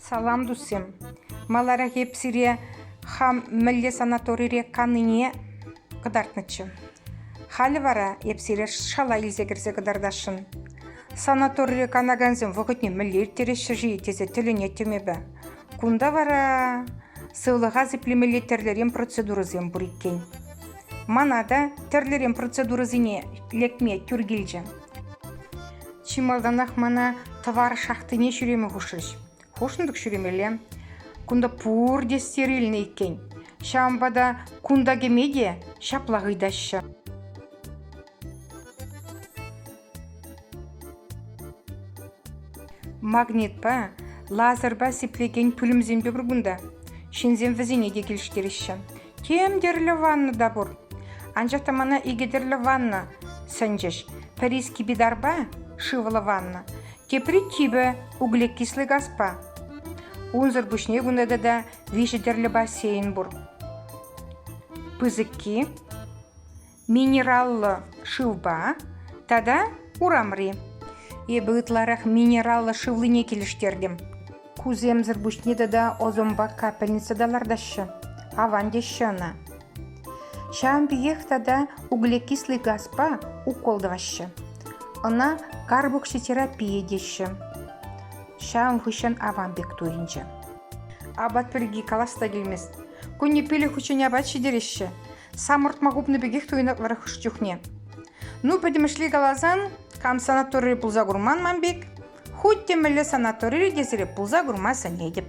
Салам дусем. Малара хепсире хам милле санаторире каныне кыдартнычы. Халі вара епсире шала илзе кірсе кыдардашын. Санаторире канаганзым вғытне миллер тереші жиі тезе тіліне темебі. Кунда вара сылыға зіплемелі терлерен процедурызен бұреккен. Манада терлерен процедурызыне лекме түргелжі. Чималданақ мана товар шақтыне жүремі ғушыш. Хошындық жүремелі. Кунда пурде стерильный екен. Шамбада кунда кемеде шаплағыдашы. Магнит ба, лазер ба сеплеген пүлімзен бе бұргында. Шинзен візіне де келіштеріші. Темдерлі ванны да бұр. Анжақта мана игедерлі ванны сәнжеш. Паризки бидар ба, шывылы ванны. Кепри тибі углекислый газ ба. Унзыр бүшне күндеді да вишедерлі бассейн бұр. Пызыки, минераллы шыв ба, тада урамри. Ебіғытларақ минераллы шывлыне келіштердім. Куземзір бүшнеді да озомба капельница далардашы. Аван деші ана. Шам биех тада углекислый газ ба уколдывашы. Она карбокситерапия деші. Шам хүшен аван бек туйынчы. Абат бірге каласта келмес. Күнне пелі хүшен абат шедереші. Самыртма ғупны бегех туйынат вары хүш жүхне. Ну, пәдімішлі қалазан, кам санатории пулза гурман мамбек, хоть темелі санатории дезірі пулза гурмаса недеп.